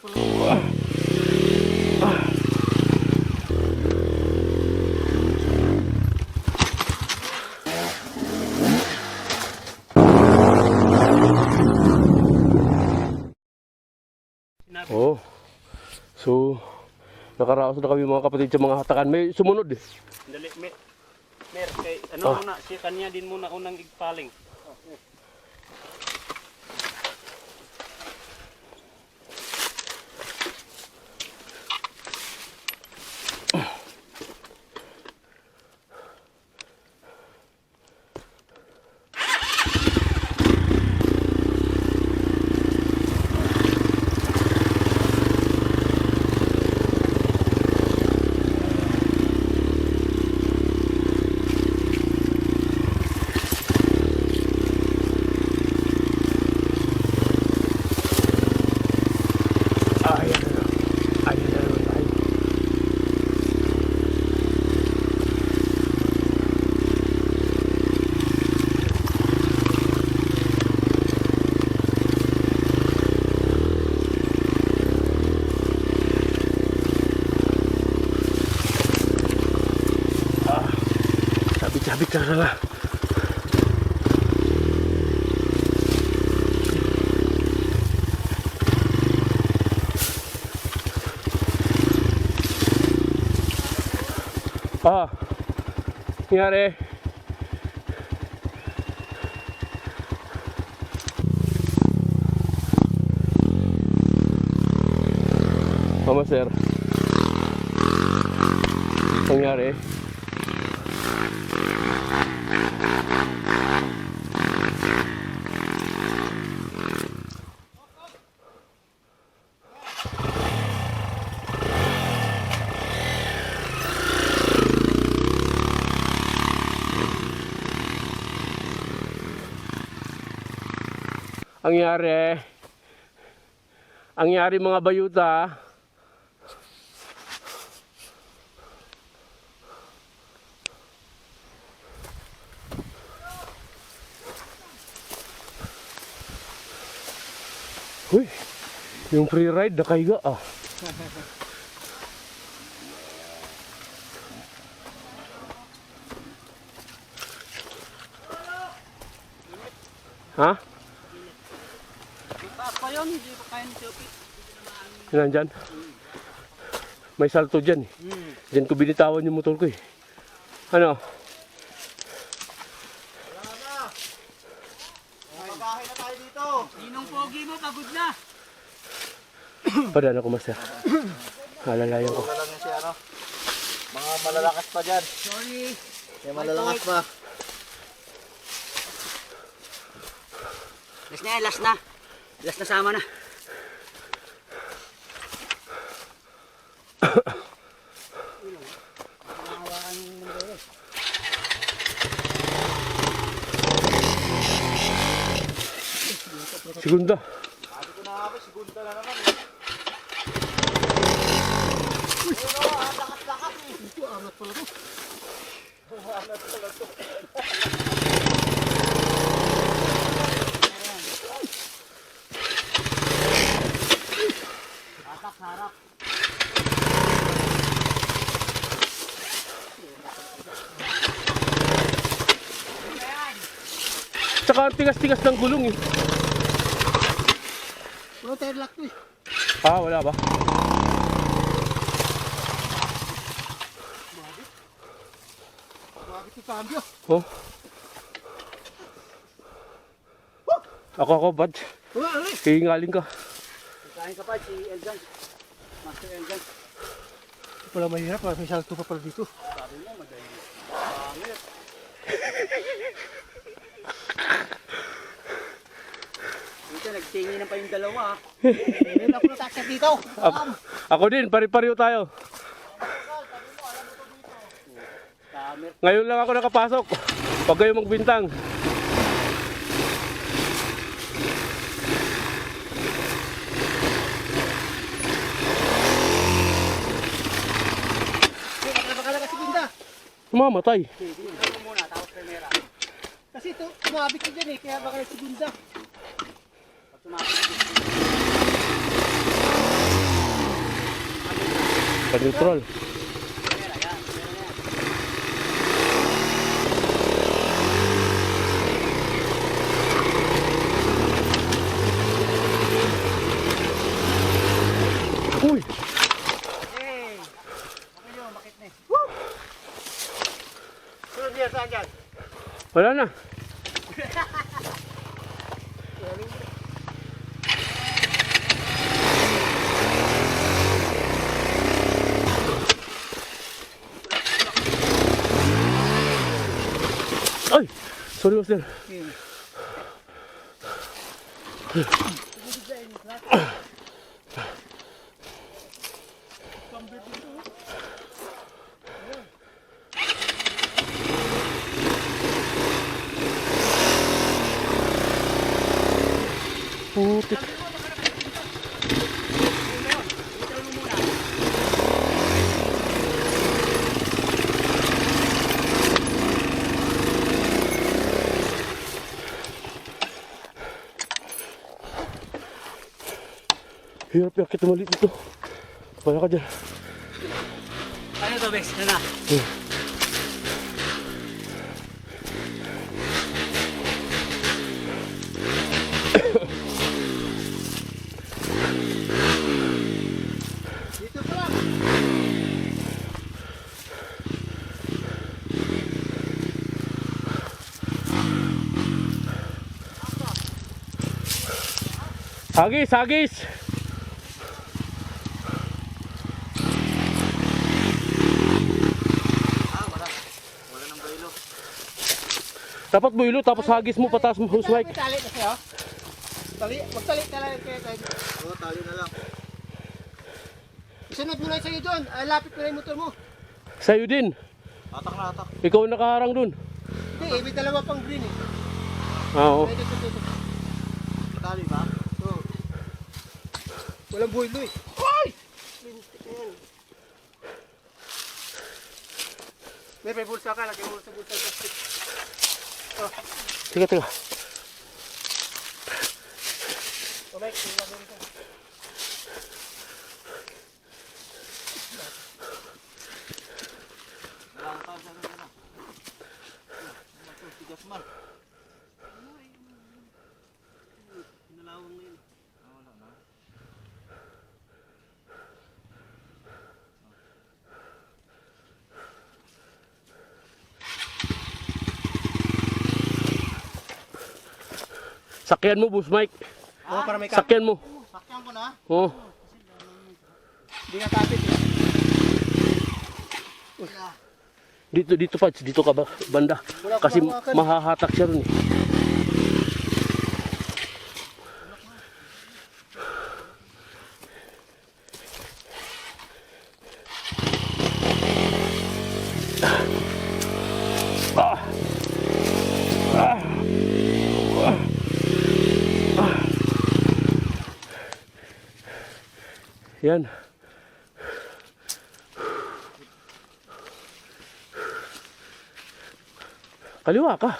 Oh. So, nakaraos na kami mga kapatid sa mga hatakan. May sumunod eh. Dali, mer kay ano muna, si kanya din muna unang igpaling. Sabit ka na nga. Nangyari. Mama sir. Nangyari. Angyari mga bayuta. Uy, yung free ride nakaiga ah. Ha? Pa yun, hindi ko kaya ni Chopi. Yan dyan. May salto dyan eh. Dyan ko binitawan yung motor ko eh. Ano? Wala na. Magahe na tayo dito. Ninong pogi mo, pagod na. Padaan ako master. Alalayan ko. Wala lang yung si ano. Mga malalakas pa dyan. Sorry. May malalakas pa. Last na yan, last na. Last na sama na. Segunda. Sabi ko na nga ba, segunda na naman eh. Ayun o, lakas-lakas eh. Ito, angat pala to. Angat pala to. Harap. Tsaka ang tigas-tigas ng gulong eh. Wala tayo lock to eh. Ah, wala ba? Bakit yung cambio? Oh. Ako, bad. Wala, ano eh. Hihingaling ka. Kain ka pa, si Eljan. Master Eljan. Wala mahirap, may salto pa pala dito. Sabi mo, madali. Pangit. Dito, nagtingin na pa yung dalawa. Hindi ako natakit dito. Ako din, pari-pariho tayo. Kamer. Ngayon lang ako nakapasok. Pag kayo magbintang. Mamatay. Ito muna, tapos primera. Kasi ito, tumabit ko dyan eh, kaya baka segunda. Pag tumapit. Pa-neutral. Uy! Hey! Okay yun, bakit na eh. Sunod niya, saan dyan? Wala na. Ay! Sorry, master. Putik. Hirap yakit na maliit ito. Wala ka dyan. Ano to, Bex? Ano na? Dito pa lang. Hagis! Hagis! Wala nang baylo. Dapat builo tapos hagis mo patas mo hose mic. May tali na sa'yo. Tali, magtali ka lang kayo tayo. Oo, tali na lang. Isunod mo na sa'yo doon. Lapit mo na yung motor mo. Sa'yo din. Atak na atak. Ikaw ang nakaharang dun. Hindi, may dalawa pang green eh. Oo. May dito. Tali ba? Oo. Walang buhay eh. Ay! Lintik na yan. May bulsa ka. Lagyan mo sa bulsa yung plastic. Oh, Teka, teka. Mike, lagyan mo ka. Nalangkal sa na. Tigas man. Pinalawang na yun. Wala na. Sakyan mo, boss Mike. Oo, para may kapit. Sakyan mo. Sakyan ko na. Oo. Hindi na kapit. Dito pa, dito ka ba banda? Kasi mahahatak siya ron eh. Yan. Kaliwa ka.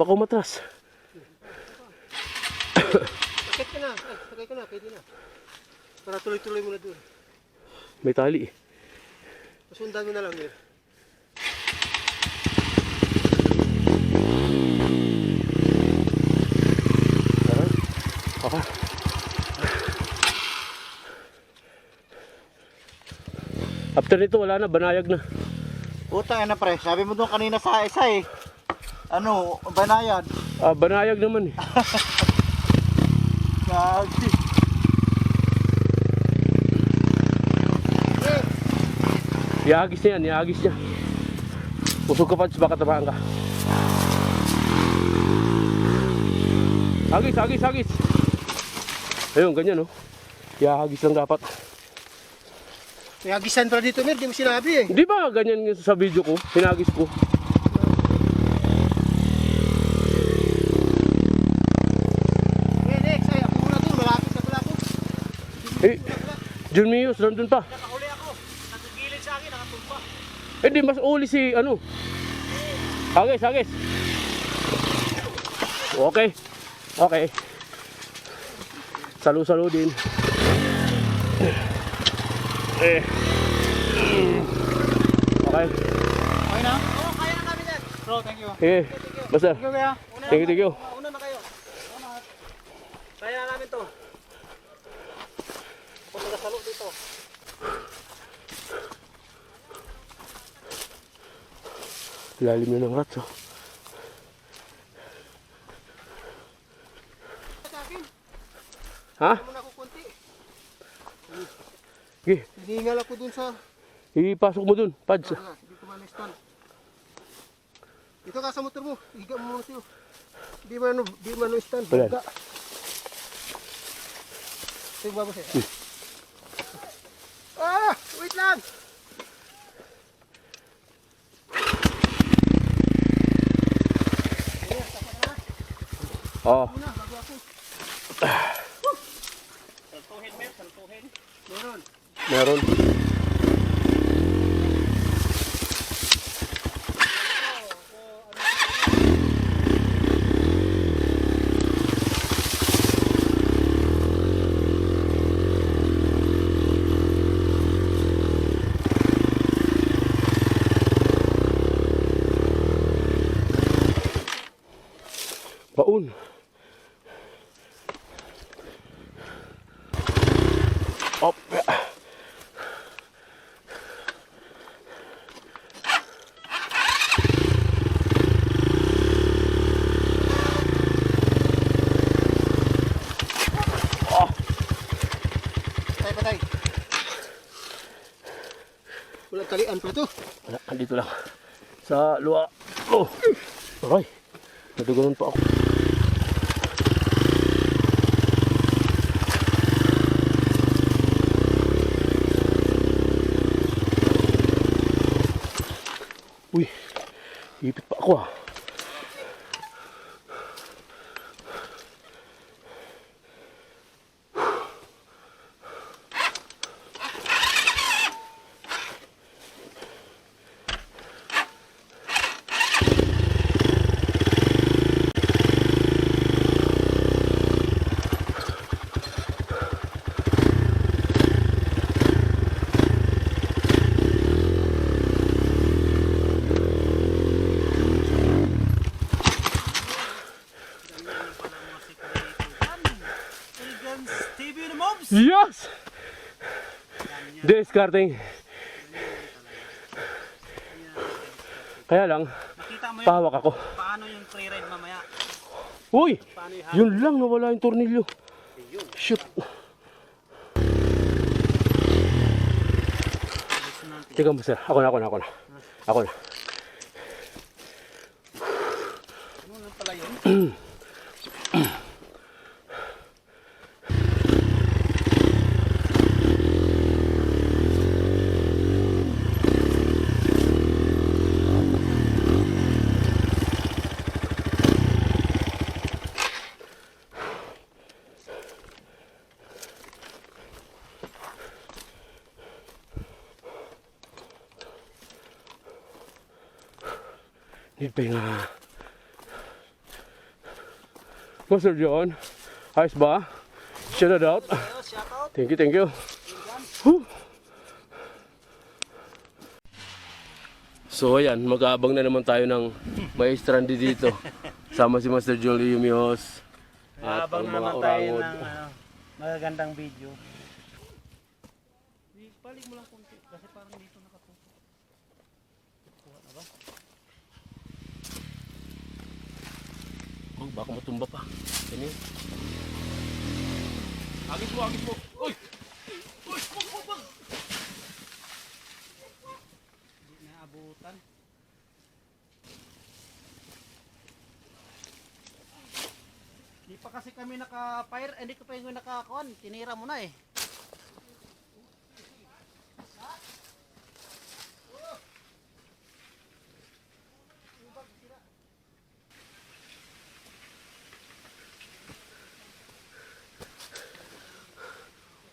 Baka umatras. Sakit ka na. Sakay ka na. Pwede na. Para tuloy-tuloy mo na doon. May tali eh. Pasundan mo na lang yun. Baka. After nito wala na, banayag na. Utang na pre, sabi mo doon kanina sa isa eh. Ano, banayad. Ah, banayag naman eh. Gagi. Ihagis niya yan, ihagis niya. Pusog ka pa, baka tabahan ka. Hagis, hagis, hagis. Ayun, ganyan oh. Ihagis lang dapat. May agisan pala dito, Mir. Di mo sinabi eh. Di ba ganyan yung sa video ko? Hinagis ko. Next. Ay, ako muna doon. Malapit na pala ako. Eh, Jun Mios, nandun pa. Nakahuli ako. Nakagilid sa akin. Nakatumpa. Eh di mas uli si ano. Hagis, hagis. Okay. Okay. Salu-salu din. Okay. Okay na? Oo, kaya na kami dyan. Bro, thank you. Okay. Master. Thank you, kuya. Thank you. Una na kayo. Kaya na namin to. Kung nagasalo dito. Lalim na ng rats, oh. Sa akin, Ha? muna ako konti. Okay. Hiningal ako dun sa... Ipasok mo dun, pads. Hindi ko ma-stand. Dito ka sa motor mo. Higa mo muna siyo. Di man stand. Wala. Higa. Sige ba siya? Ah! Wait lang! Oh. Muna, bago ako. Saltuhin, Mer. Saltuhin. Meron. Meron. Baon. Op. Patay. Walang talian pa to. Wala, andito lang. Sa luwa. Oh. Aray. Nadugunan pa ako. Uy. Ipit pa ako, ah. TV na mobs! Yes! Discarding. Kaya lang, Nakita mo pahawak ako. paano yung pre-ride mamaya? Uy! Paano yung Yun lang, nawala yung tornilyo. Shoot. Teka mo, sir. Ako na. Ako na. Ano lang pala yun? Need pa yung Master John, ayos ba? Shout out. Shoutout! Thank you. Whew. So ayan, mag-aabang na naman tayo ng may stranded dito. Sama si Master John Liumihos. At Habang ang mga naman tayo orangod. ng magagandang video. Palig mo lang konti kasi parang dito nakatutok. Kuha na ba? Oh, baka matumba pa. Yan yun. Agis mo. Uy! Hindi na abutan. Hindi pa kasi kami naka-fire, hindi ko pa yung nakakuan. Tinira mo na eh.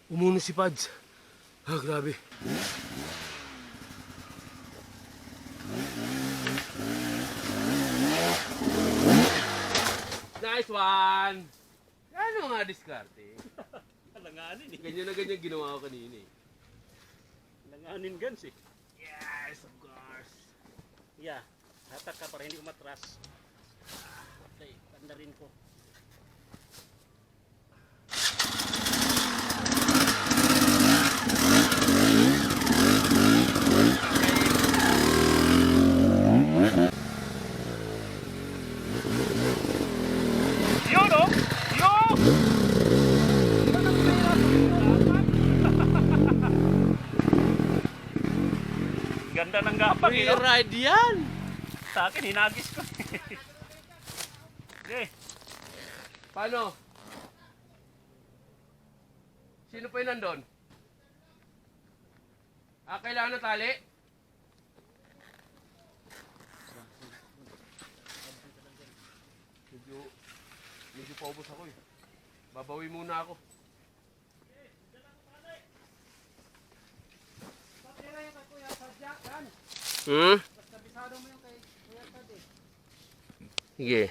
Umuno si Pads. Ah, grabe. Nice one! Ano nga diskarte? Langanin eh. Ganyan na ganyan ginawa ko kanina eh. Langanin guns eh. Yes, of course. Yeah, hatak ka para hindi umatras. Okay, tanda rin ko. Yun oh! Yun! Ganda ng gapang eh. No? ride yan! Sa akin, hinagis ko. Okay. Paano? Sino pa yun nandun? Kailangan na tali? Medyo paubos ako eh. Babawi muna ako. Hmm? Kabisado mo yung kay Kuya Tad eh. Sige.